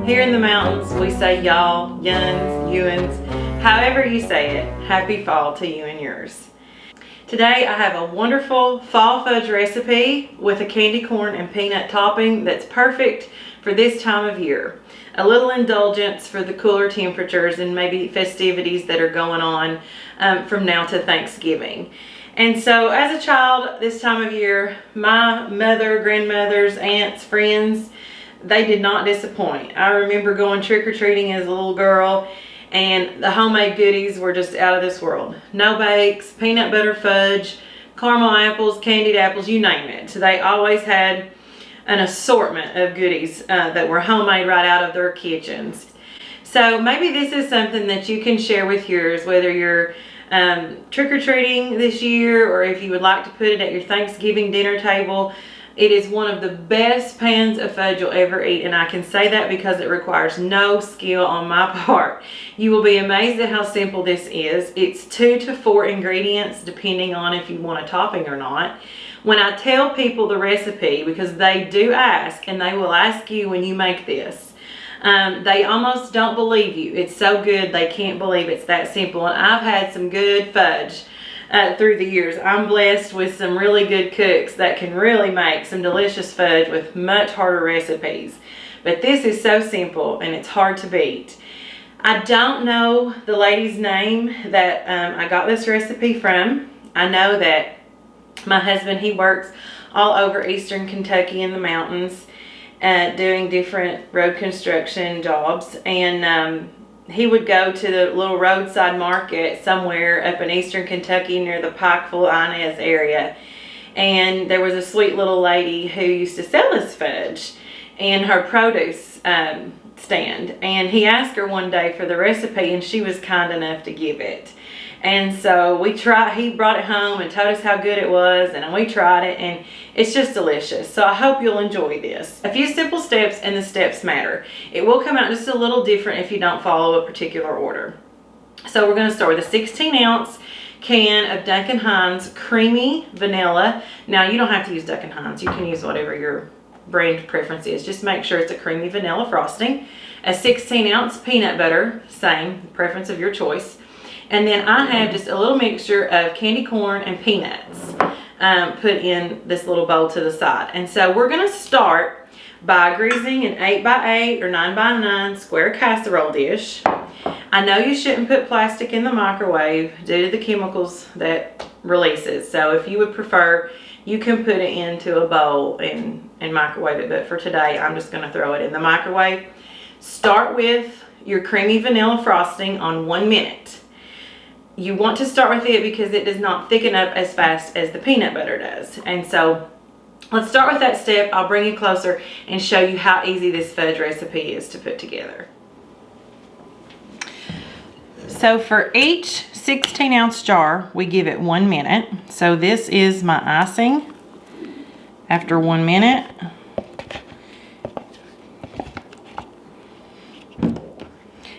Here in the mountains, we say y'all, yuns, youans, however you say it. Happy fall to you and yours. Today I have a wonderful fall fudge recipe with a candy corn and peanut topping that's perfect for this time of year. A little indulgence for the cooler temperatures and maybe festivities that are going on from now to Thanksgiving. And so as a child, this time of year, my mother, grandmothers, aunts, friends, they did not disappoint. I remember going trick-or-treating as a little girl, and the homemade goodies were just out of this world. No bakes, peanut butter fudge, caramel apples, candied apples, you name it. So they always had an assortment of goodies that were homemade right out of their kitchens. So maybe this is something that you can share with yours, whether you're trick-or-treating this year or if you would like to put it at your Thanksgiving dinner table. It is one of the best pans of fudge you'll ever eat, and I can say that because it requires no skill on my part. You will be amazed at how simple this is. It's 2 to 4 ingredients depending on if you want a topping or not. When I tell people the recipe, because they do ask, and they will ask you when you make this, they almost don't believe you. It's so good they can't believe it's that simple. And I've had some good fudge through the years. I'm blessed with some really good cooks that can really make some delicious fudge with much harder recipes. But this is so simple and it's hard to beat. I don't know the lady's name that I got this recipe from. I know that my husband, he works all over eastern Kentucky in the mountains doing different road construction jobs, and he would go to the little roadside market somewhere up in eastern Kentucky near the Pikeville, Inez area. And there was a sweet little lady who used to sell this fudge in her produce stand. And he asked her one day for the recipe, and she was kind enough to give it. And so he brought it home and told us how good it was, and we tried it, and it's just delicious. So I hope you'll enjoy this. A few simple steps, and the steps matter. It will come out just a little different if you don't follow a particular order. So we're going to start with a 16-ounce can of Duncan Hines creamy vanilla. Now you don't have to use Duncan Hines. You can use whatever your brand preference is. Just make sure it's a creamy vanilla frosting. A 16-ounce peanut butter, same preference of your choice. And then I have just a little mixture of candy corn and peanuts put in this little bowl to the side. And so we're going to start by greasing an 8x8 or 9x9 square casserole dish. I know you shouldn't put plastic in the microwave due to the chemicals that releases. So if you would prefer, you can put it into a bowl and microwave it. But for today, I'm just going to throw it in the microwave. Start with your creamy vanilla frosting on 1 minute. You want to start with it because it does not thicken up as fast as the peanut butter does. And so let's start with that step. I'll bring you closer and show you how easy this fudge recipe is to put together. So for each 16-ounce jar, we give it 1 minute. So this is my icing after 1 minute.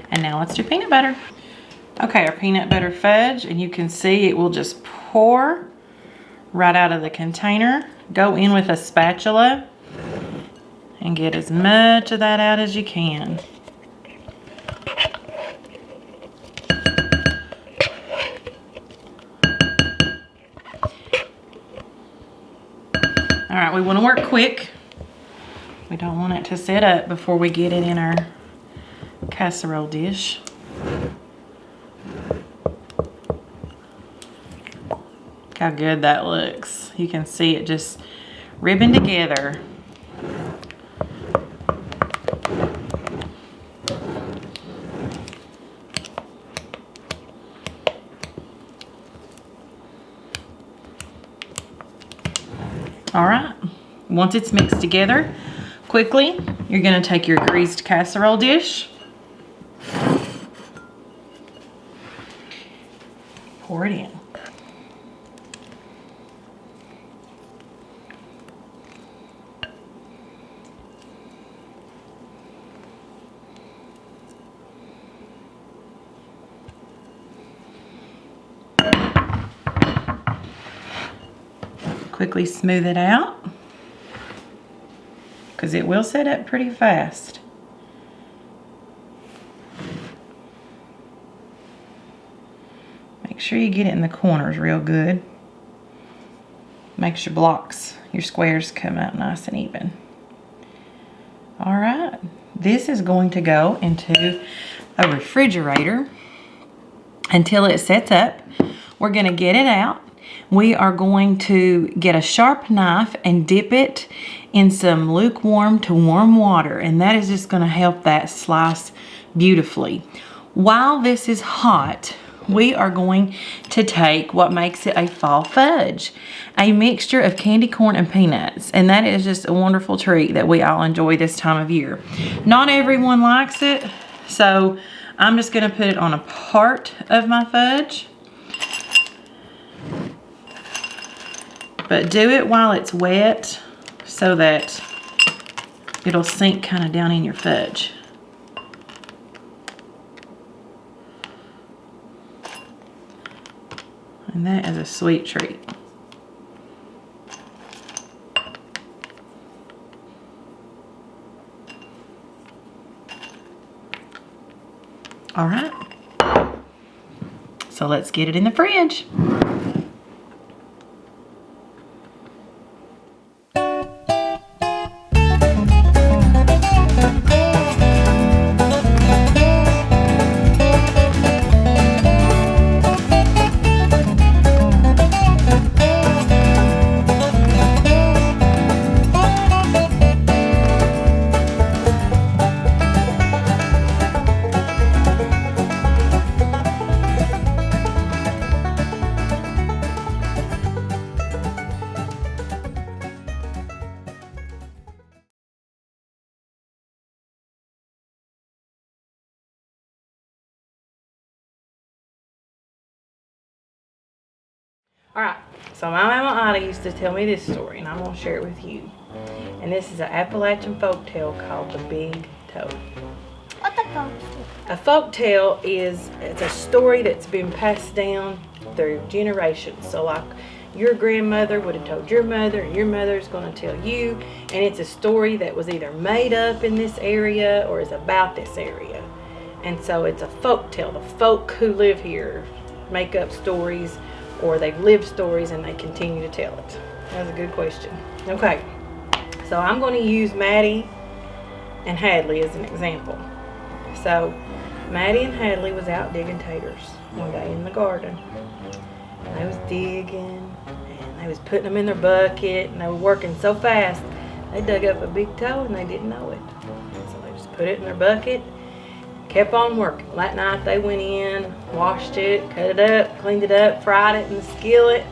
And now let's do peanut butter. Okay, our peanut butter fudge, and you can see it will just pour right out of the container. Go in with a spatula and get as much of that out as you can. All right, we want to work quick. We don't want it to set up before we get it in our casserole dish. How good that looks. You can see it just ribbing together. All right, once it's mixed together, quickly, you're gonna take your greased casserole dish, pour it in. Quickly smooth it out because it will set up pretty fast. Make sure you get it in the corners real good. Makes your blocks, your squares come out nice and even. All right, this is going to go into a refrigerator until it sets up. We're gonna get it out. We are going to get a sharp knife and dip it in some lukewarm to warm water, and that is just gonna help that slice beautifully. While this is hot, we are going to take what makes it a fall fudge, a mixture of candy corn and peanuts, and that is just a wonderful treat that we all enjoy this time of year. Not everyone likes it, so I'm just gonna put it on a part of my fudge. But do it while it's wet so that it'll sink kind of down in your fudge. And that is a sweet treat. All right. So let's get it in the fridge. Alright, so my mama Ida used to tell me this story, and I'm going to share it with you. And this is an Appalachian folktale called The Big Toe. What's a folktale? A folktale it's a story that's been passed down through generations. So like your grandmother would have told your mother, and your mother's going to tell you, and it's a story that was either made up in this area or is about this area. And so it's a folktale. The folk who live here make up stories, or they've lived stories and they continue to tell it. That's a good question. Okay, so I'm going to use Maddie and Hadley as an example. So Maddie and Hadley was out digging taters one day in the garden. And they was digging, and they was putting them in their bucket, and they were working so fast they dug up a big toe and they didn't know it. So they just put it in their bucket, kept on working. That night they went in, washed it, cut it up, cleaned it up, fried it in the skillet,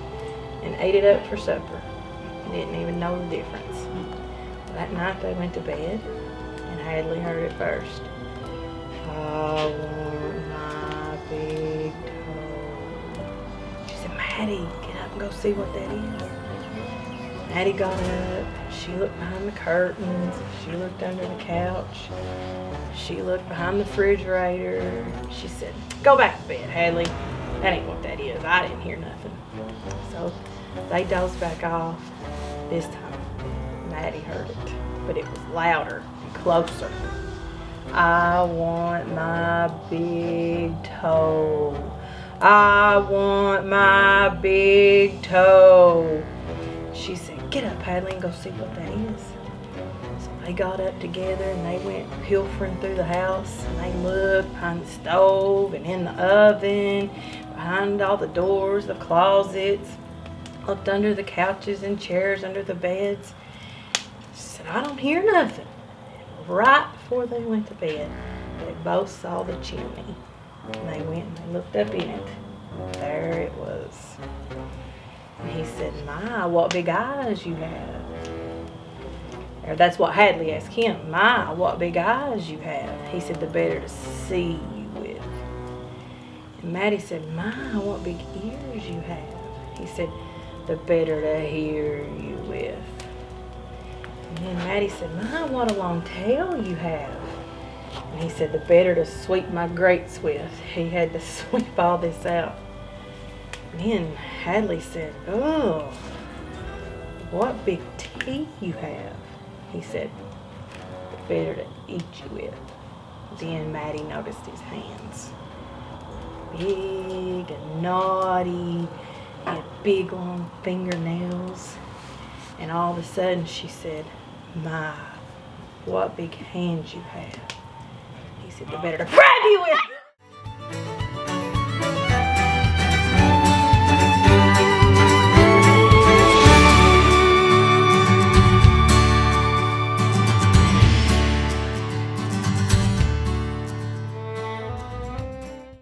and ate it up for supper. Didn't even know the difference. That night they went to bed, and Hadley heard it first. I want my big toe. She said, Maddie, get up and go see what that is. Maddie got up. She looked behind the curtains. She looked under the couch. She looked behind the refrigerator. She said, go back to bed, Hadley. That ain't what that is. I didn't hear nothing. So they dozed back off. This time, Maddie heard it, but it was louder and closer. I want my big toe. I want my big toe. She said, get up, Hadley, and go see what that is. So they got up together and they went pilfering through the house, and they looked behind the stove and in the oven, behind all the doors, the closets, looked under the couches and chairs, under the beds. She said, I don't hear nothing. Right before they went to bed, they both saw the chimney. And they went and they looked up in it. There it was. And he said, my, what big eyes you have. Or that's what Hadley asked him. My, what big eyes you have. He said, the better to see you with. And Maddie said, my, what big ears you have. He said, the better to hear you with. And then Maddie said, my, what a long tail you have. And he said, the better to sweep my grates with. He had to sweep all this out. And then Hadley said, oh, what big teeth you have. He said, the better to eat you with. Then Maddie noticed his hands. big and naughty. He had big long fingernails. And all of a sudden she said, "My, what big hands you have." He said, "They're better to grab you with."